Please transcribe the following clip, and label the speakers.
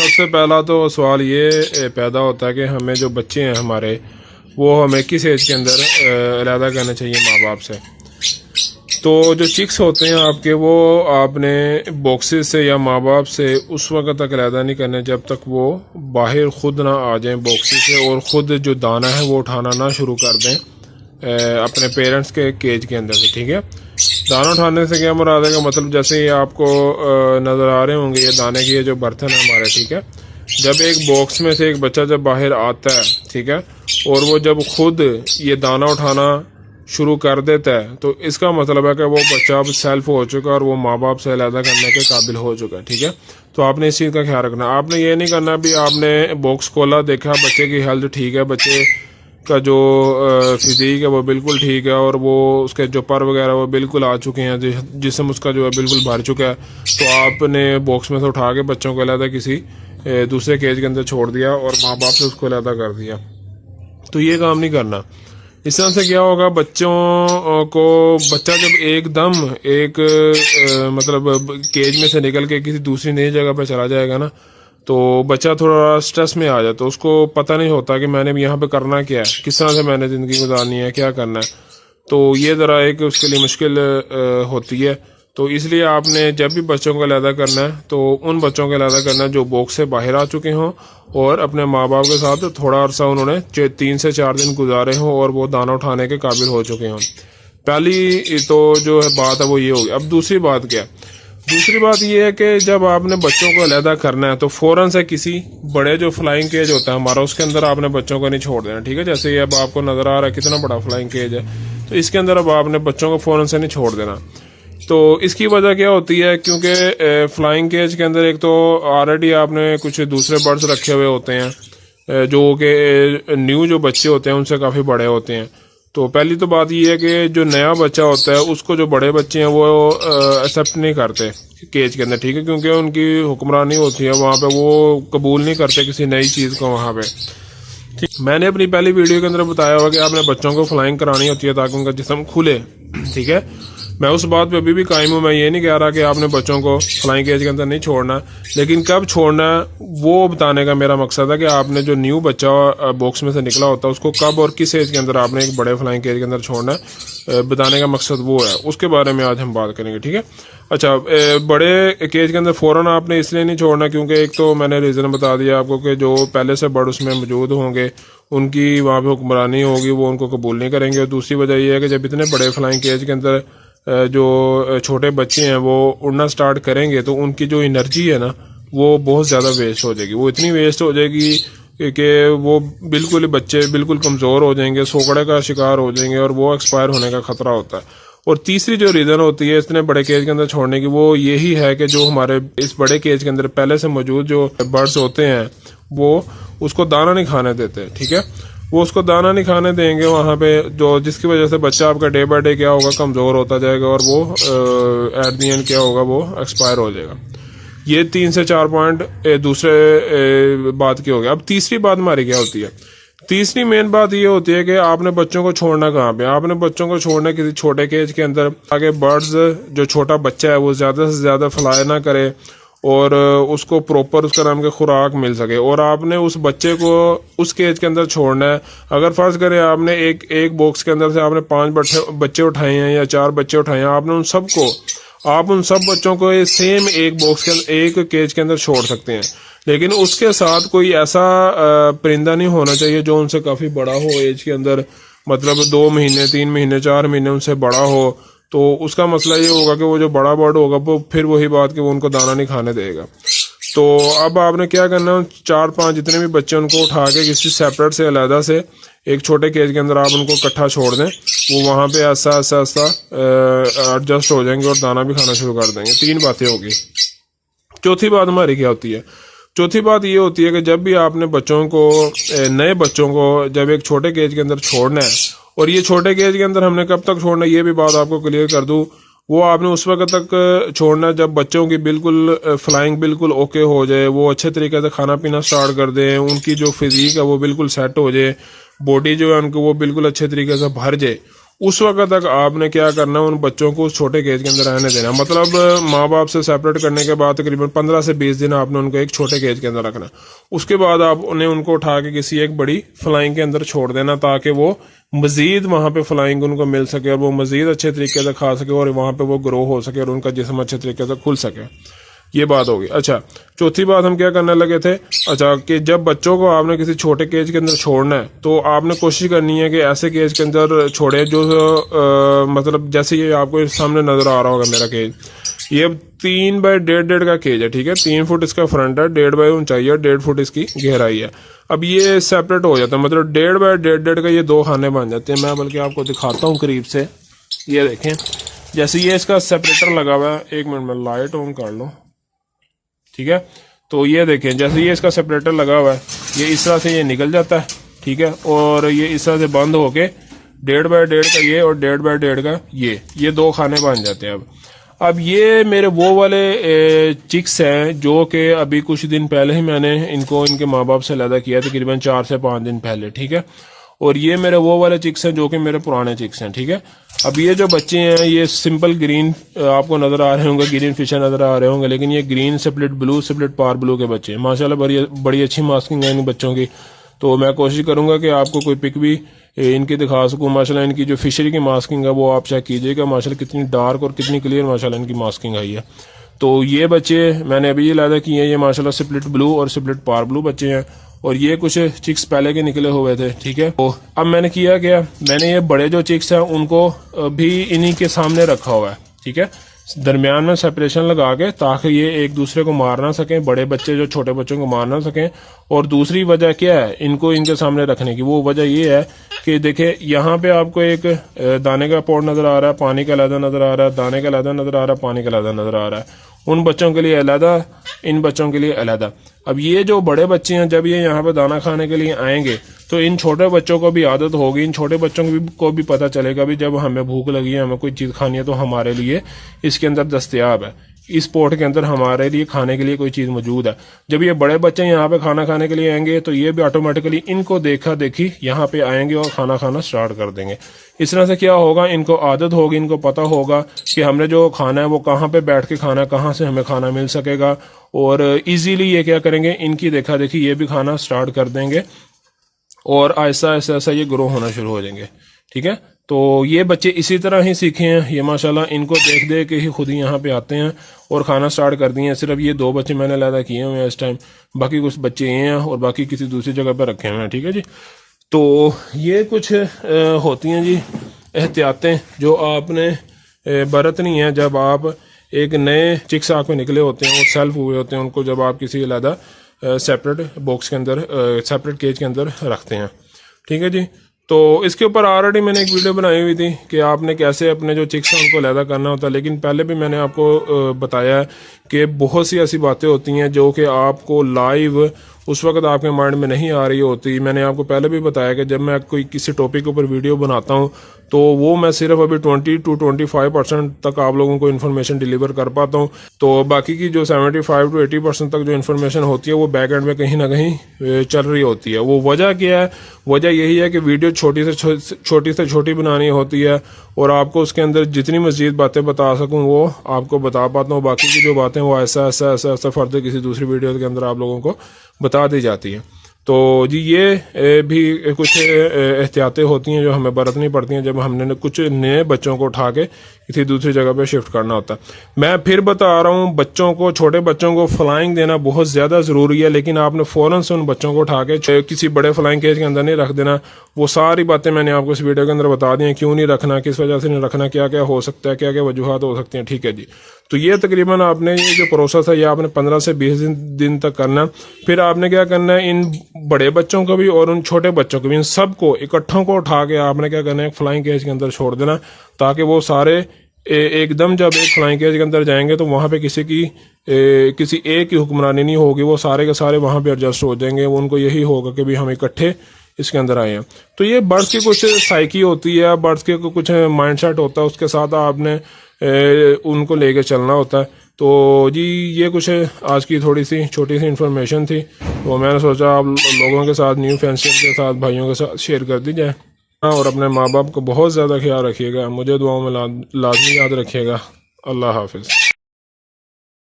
Speaker 1: سب سے پہلا تو سوال یہ پیدا ہوتا ہے کہ ہمیں جو بچے ہیں ہمارے وہ ہمیں کس ایج کے اندر علیحدہ کرنا چاہیے ماں باپ سے. تو جو چکس ہوتے ہیں آپ کے وہ آپ نے باکسز سے یا ماں باپ سے اس وقت تک علیحدہ نہیں کرنے جب تک وہ باہر خود نہ آ جائیں باکسز سے اور خود جو دانہ ہے وہ اٹھانا نہ شروع کر دیں اپنے پیرنٹس کے کیج کے اندر سے. ٹھیک ہے, دانہ اٹھانے سے کیا مراد ہے کا مطلب جیسے یہ آپ کو نظر آ رہے ہوں گے یہ دانے کی یہ جو برتن ہے ہمارے. ٹھیک ہے, جب ایک باکس میں سے ایک بچہ جب باہر آتا ہے ٹھیک ہے اور وہ جب خود یہ دانہ اٹھانا شروع کر دیتا ہے تو اس کا مطلب ہے کہ وہ بچہ اب سیلف ہو چکا ہے اور وہ ماں باپ سے علیحدہ کرنے کے قابل ہو چکا ہے. ٹھیک ہے, تو آپ نے اس چیز کا خیال رکھنا. آپ نے یہ نہیں کرنا بھی آپ نے باکس کھولا دیکھا بچے کی ہیلتھ ٹھیک ہے, بچے کا جو فزیک ہے وہ بالکل ٹھیک ہے اور وہ اس کے جو پر وغیرہ وہ بالکل آ چکے ہیں, جسم اس کا جو ہے بالکل بھر چکا ہے, تو آپ نے باکس میں سے اٹھا کے بچوں کو علیحدہ کسی دوسرے کیج کے اندر چھوڑ دیا اور ماں باپ سے اس کو علیحدہ کر دیا. تو یہ کام نہیں کرنا. اس طرح سے کیا ہوگا بچوں کو بچہ جب ایک دم ایک مطلب کیج میں سے نکل کے کسی دوسری نئی جگہ پہ چلا جائے گا نا تو بچہ تھوڑا سٹریس میں آ جاتا ہے, اس کو پتہ نہیں ہوتا کہ میں نے یہاں پہ کرنا کیا ہے, کس طرح سے میں نے زندگی گزارنی ہے, کیا کرنا ہے. تو یہ ذرا ایک اس کے لیے مشکل ہوتی ہے. تو اس لیے آپ نے جب بھی بچوں کو علیحدہ کرنا ہے تو ان بچوں کو علیحدہ کرنا ہے جو باکس سے باہر آ چکے ہوں اور اپنے ماں باپ کے ساتھ تھوڑا عرصہ انہوں نے 3 سے 4 دن گزارے ہوں اور وہ دانہ اٹھانے کے قابل ہو چکے ہوں. پہلی تو جو ہے بات ہے وہ یہ ہوگی. اب دوسری بات کیا ہے؟ دوسری بات یہ ہے کہ جب آپ نے بچوں کو علیحدہ کرنا ہے تو فوراً سے کسی بڑے جو فلائنگ کیج ہوتا ہے ہمارا اس کے اندر آپ نے بچوں کو نہیں چھوڑ دینا. ٹھیک ہے, جیسے یہ اب آپ کو نظر آ رہا ہے کتنا بڑا فلائنگ کیج ہے, تو اس کے اندر اب آپ نے بچوں کو فوراً سے نہیں چھوڑ دینا. تو اس کی وجہ کیا ہوتی ہے کیونکہ فلائنگ کیج کے اندر ایک تو آلریڈی آپ نے کچھ دوسرے برڈز رکھے ہوئے ہوتے ہیں جو کہ نیو جو بچے ہوتے ہیں ان سے کافی بڑے ہوتے ہیں. تو پہلی تو بات یہ ہے کہ جو نیا بچہ ہوتا ہے اس کو جو بڑے بچے ہیں وہ ایکسیپٹ نہیں کرتے کیج کے اندر. ٹھیک ہے, کیونکہ ان کی حکمرانی ہوتی ہے وہاں پہ, وہ قبول نہیں کرتے کسی نئی چیز کو وہاں پہ. میں نے اپنی پہلی ویڈیو کے اندر بتایا ہوا کہ آپ نے بچوں کو فلائنگ کرانی ہوتی ہے تاکہ ان کا جسم کھلے. ٹھیک ہے, میں اس بات پہ ابھی بھی قائم ہوں. میں یہ نہیں کہہ رہا کہ آپ نے بچوں کو فلائنگ کیج کے اندر نہیں چھوڑنا, لیکن کب چھوڑنا ہے وہ بتانے کا میرا مقصد ہے کہ آپ نے جو نیو بچہ باکس میں سے نکلا ہوتا ہے اس کو کب اور کس ایج کے اندر آپ نے ایک بڑے فلائنگ کیج کے اندر چھوڑنا ہے, بتانے کا مقصد وہ ہے. اس کے بارے میں آج ہم بات کریں گے. ٹھیک ہے, اچھا بڑے کیج کے اندر فوراً آپ نے اس لیے نہیں چھوڑنا کیونکہ ایک تو میں نے ریزن بتا دیا آپ کو کہ جو پہلے سے برڈ اس میں موجود ہوں گے ان کی وہاں پہ حکمرانی ہوگی, وہ ان کو قبول نہیں کریں گے. اور دوسری وجہ یہ ہے کہ جب اتنے بڑے فلائنگ کیج کے اندر جو چھوٹے بچے ہیں وہ اڑنا سٹارٹ کریں گے تو ان کی جو انرجی ہے نا وہ بہت زیادہ ویسٹ ہو جائے گی. وہ اتنی ویسٹ ہو جائے گی کہ وہ بالکل بچے بالکل کمزور ہو جائیں گے, سوکڑے کا شکار ہو جائیں گے اور وہ ایکسپائر ہونے کا خطرہ ہوتا ہے. اور تیسری جو ریزن ہوتی ہے اتنے بڑے کیج کے اندر چھوڑنے کی وہ یہی ہے کہ جو ہمارے اس بڑے کیج کے اندر پہلے سے موجود جو برڈز ہوتے ہیں وہ اس کو دانہ نہیں کھانے دیتے. ٹھیک ہے, وہ اس کو دانہ نہیں کھانے دیں گے وہاں پہ, جو جس کی وجہ سے بچہ آپ کا ڈے بائی ڈے کیا ہوگا کمزور ہوتا جائے گا اور وہ ایٹ دی اینڈ کیا ہوگا وہ ایکسپائر ہو جائے گا. یہ 3 سے 4 پوائنٹ دوسرے بات کی ہو گیا. اب تیسری بات ہماری کیا ہوتی ہے؟ تیسری مین بات یہ ہوتی ہے کہ آپ نے بچوں کو چھوڑنا کہاں پہ؟ آپ نے بچوں کو چھوڑنا کسی چھوٹے کیج کے اندر تاکہ برڈز جو چھوٹا بچہ ہے وہ زیادہ سے زیادہ فلائی نہ کرے اور اس کو پروپر اس کا نام کے خوراک مل سکے. اور آپ نے اس بچے کو اس کیج کے اندر چھوڑنا ہے. اگر فرض کریں آپ نے ایک باکس کے اندر سے آپ نے 5 بچے اٹھائے ہیں یا 4 بچے اٹھائے ہیں, آپ نے ان سب بچوں کو سیم ایک باکس کے اندر ایک کیج کے اندر چھوڑ سکتے ہیں, لیکن اس کے ساتھ کوئی ایسا پرندہ نہیں ہونا چاہیے جو ان سے کافی بڑا ہو ایج کے اندر, مطلب 2 مہینے 3 مہینے 4 مہینے ان سے بڑا ہو. تو اس کا مسئلہ یہ ہوگا کہ وہ جو بڑا برڈ ہوگا وہ پھر وہی بات کہ وہ ان کو دانہ نہیں کھانے دے گا. تو اب آپ نے کیا کرنا ہے, 4-5 جتنے بھی بچے ان کو اٹھا کے کسی سیپریٹ سے علیحدہ سے ایک چھوٹے کیج کے اندر آپ ان کو اکٹھا چھوڑ دیں, وہ وہاں پہ ایسا ایڈجسٹ ہو جائیں گے اور دانہ بھی کھانا شروع کر دیں گے. 3 باتیں ہوگی. چوتھی بات ہماری کیا ہوتی ہے؟ چوتھی بات یہ ہوتی ہے کہ جب بھی آپ نے بچوں کو نئے بچوں کو جب ایک چھوٹے کیج کے اندر چھوڑنا ہے, اور یہ چھوٹے کیج کے اندر ہم نے کب تک چھوڑنا ہے یہ بھی بات آپ کو کلیئر کر دوں, وہ آپ نے اس وقت تک چھوڑنا ہے جب بچوں کی بالکل فلائنگ بالکل اوکے ہو جائے, وہ اچھے طریقے سے کھانا پینا سٹارٹ کر دیں, ان کی جو فزیک ہے وہ بالکل سیٹ ہو جائے, باڈی جو ہے ان کو وہ بالکل اچھے طریقے سے بھر جائے. उस वक्त तक आपने क्या करना है, उन बच्चों को उस छोटे केज के अंदर रहने देना। मतलब माँ बाप से सेपरेट करने के बाद तकरीबन 15 से 20 दिन आपने उनको एक छोटे केज के अंदर रखना। उसके बाद आप उन्हें उनको उठा के किसी एक बड़ी फ्लाइंग के अंदर छोड़ देना, ताकि वो मजीद वहाँ पे फ्लाइंग उनको मिल सके और वो मजीद अच्छे तरीके से खा सके और वहाँ पे वो ग्रो हो सके और उनका जिस्म अच्छे तरीके से खुल सके। ये बात होगी। अच्छा, चौथी बात हम क्या करने लगे थे, अच्छा कि जब बच्चों को आपने किसी छोटे केज के अंदर छोड़ना है तो आपने कोशिश करनी है कि ऐसे केज के अंदर छोड़े जो मतलब जैसे ये आपको सामने नजर आ रहा होगा मेरा केज, ये 3 बाय 1.5 का केज है, ठीक है। 3 फुट इसका फ्रंट है, 1.5 बाय ऊंचाई है, 1.5 फुट इसकी गहराई है। अब ये सेपरेट हो जाता है, मतलब 1.5 बाय 1.5 का ये 2 खाने बन जाते हैं। मैं बल्कि आपको दिखाता हूँ करीब से, ये देखें। जैसे ये इसका सेपरेटर लगा हुआ है, 1 मिनट में लाइट ऑन कर लो, ठीक है। तो ये देखें, जैसे ये इसका सेपरेटर लगा हुआ है, ये इस तरह से ये निकल जाता है, ठीक है। और ये इस तरह से बंद होके 1.5 बाय 1.5 का ये और 1.5 बाय 1.5 का ये 2 खाने बन जाते हैं। अब ये मेरे वो वाले चिक्स हैं जो कि अभी कुछ दिन पहले ही मैंने इनको इनके माँ बाप से अलग किया, तकरीबन 4 से 5 दिन पहले, ठीक है। और ये मेरे वो वाले चिक्स हैं जो कि मेरे पुराने चिक्स हैं, ठीक है। अब ये जो बच्चे हैं ये सिंपल ग्रीन आपको नजर आ रहे होंगे, ग्रीन फिशर नजर आ रहे होंगे, लेकिन ये ग्रीन स्प्लिट ब्लू स्प्लिट पार ब्लू के बच्चे हैं। माशाल्लाह बड़ी अच्छी मास्किंग है इन बच्चों की। तो मैं कोशिश करूंगा कि आपको कोई पिक भी इनकी दिखा सकूं। माशाल्लाह इनकी जो फिशरी की मास्किंग है वो आप चेक कीजिएगा, माशाल्लाह कितनी डार्क और कितनी क्लियर माशाल्लाह इनकी मास्किंग आई है। तो ये बच्चे मैंने अभी ये लादा किए हैं, ये माशाल्लाह स्प्लिट ब्लू और स्प्लिट पार ब्लू बच्चे हैं। और ये कुछ चिक्स पहले के निकले हुए थे, ठीक है। तो अब मैंने किया क्या, मैंने ये बड़े जो चिक्स हैं उनको भी इन्हीं के सामने रखा हुआ है, ठीक है, दरमियान में सेपरेशन लगा के, ताकि ये एक दूसरे को मार ना सकें, बड़े बच्चे जो छोटे बच्चों को मार ना सकें। और दूसरी वजह क्या है इनको इनके सामने रखने की, वो वजह ये है कि देखे यहाँ पे आपको एक दाने का पॉट नजर आ रहा है, पानी का अलहदा नजर आ रहा है, दाने का अलहदा नजर आ रहा है, पानी का अलहदा नजर आ रहा है। उन बच्चों के लिए अलहदा, इन बच्चों के लिए अलहदा। अब ये जो बड़े बच्चे हैं जब ये यहाँ पे दाना खाने के लिए आएंगे तो इन छोटे बच्चों को भी आदत होगी, इन छोटे बच्चों को भी पता चलेगा भी जब हमें भूख लगी है, हमें कोई चीज़ खानी है तो हमारे लिए इसके अंदर दस्तयाब है, इस पोट के अंदर हमारे लिए खाने के लिए कोई चीज़ मौजूद है। जब ये बड़े बच्चे यहाँ पे खाना खाने के लिए आएंगे तो ये भी ऑटोमेटिकली इनको देखा देखी यहाँ पे आएंगे और खाना खाना स्टार्ट कर देंगे। इस तरह से क्या होगा, इनको आदत होगी, इनको पता होगा कि हमने जो खाना है वो कहाँ पे बैठ के खाना है, कहाँ से हमें खाना मिल सकेगा। और इजीली ये क्या करेंगे, इनकी देखा देखी ये भी खाना स्टार्ट कर देंगे और ऐसा ऐसा ऐसा ये ग्रो होना शुरू हो जाएंगे, ठीक है। तो ये बच्चे इसी तरह ही सीखे हैं, ये माशाल्लाह इनको देख देख के ही खुद ही यहाँ पे आते हैं और खाना स्टार्ट कर दिए हैं। सिर्फ ये 2 बच्चे मैंने अलहदा किए हुए हैं इस टाइम, बाकी कुछ बच्चे ये हैं और बाकी किसी दूसरी जगह पर रखे हुए हैं, ठीक है जी। तो ये कुछ होती हैं जी एहतियातें जो आपने बरतनी है जब आप एक नए चिक्स आपको निकले होते हैं और सेल्फ हुए होते हैं, उनको जब आप किसी अलहदा सेपरेट बॉक्स के अंदर सेपरेट केज के अंदर रखते हैं, ठीक है जी। तो इसके ऊपर ऑलरेडी मैंने एक वीडियो बनाई हुई थी कि आपने कैसे अपने जो चिक्स हैं उनको अलहदा करना होता है, लेकिन पहले भी मैंने आपको बताया है कि बहुत सी ऐसी बातें होती हैं जो कि आपको लाइव उस वक्त आपके माइंड में नहीं आ रही होती। मैंने आपको पहले भी बताया कि जब मैं कोई किसी टॉपिक के ऊपर वीडियो बनाता हूं तो वो मैं सिर्फ अभी 20 to 25% तक आप लोगों को इन्फॉर्मेशन डिलीवर कर पाता हूं। तो बाकी की जो 75 to 80% तक जो इन्फॉर्मेशन होती है वो बैक एंड में कहीं ना कहीं चल रही होती है। वो वजह क्या है, वजह यही है कि वीडियो छोटी से छोटी बनानी होती है और आपको उसके अंदर जितनी मजीद बातें बता सकूं वो आपको बता पाता हूं। बाकी की जो बातें वो ऐसा फर्दर किसी दूसरी वीडियो के अंदर आप लोगों को बता दी जाती है। तो जी ये भी कुछ एहतियातें होती हैं जो हमें बरतनी पड़ती हैं जब हमने कुछ नए बच्चों को उठा के किसी दूसरी जगह पे शिफ्ट करना होता है। मैं फिर बता रहा हूँ, बच्चों को, छोटे बच्चों को फ्लाइंग देना बहुत ज़्यादा ज़रूरी है, लेकिन आपने फ़ौरन से उन बच्चों को उठा के किसी बड़े फ्लाइंग केज के अंदर नहीं रख देना। वो सारी बातें मैंने आपको इस वीडियो के अंदर बता दी हैं, क्यों नहीं रखना, किस वजह से नहीं रखना, क्या क्या हो सकता है, क्या क्या वजूहत हो सकती हैं, ठीक है जी। तो ये तकरीबन आपने ये जो प्रोसेस है ये आपने 15 से 20 दिन तक करना। फिर आपने क्या करना है, इन बड़े बच्चों को भी और उन छोटे बच्चों को भी, इन सबको इकट्ठों को उठा के आपने क्या करना है, एक फ्लाइंग केज के अंदर छोड़ देना, ताकि वो सारे एकदम जब एक फ्लाइंग केज के अंदर जाएंगे तो वहाँ पे किसी एक की हुक्मरानी नहीं होगी, वो सारे के सारे वहाँ पे एडजस्ट हो जाएंगे। उनको यही होगा कि भी हम इकट्ठे इसके अंदर आए हैं। तो ये बर्ड्स की कुछ साइकी होती है, बर्ड्स के कुछ माइंडसेट होता है, उसके साथ आपने उनको लेके चलना होता है। तो जी ये कुछ आज की थोड़ी सी छोटी सी इन्फॉर्मेशन थी, तो मैंने सोचा आप लोगों के साथ, न्यू फैंसियर के साथ, भाइयों के साथ शेयर कर दी जाए। اور اپنے ماں باپ کو بہت زیادہ خیال رکھیے گا. مجھے دعاؤں میں لازمی یاد رکھیے گا. اللہ حافظ.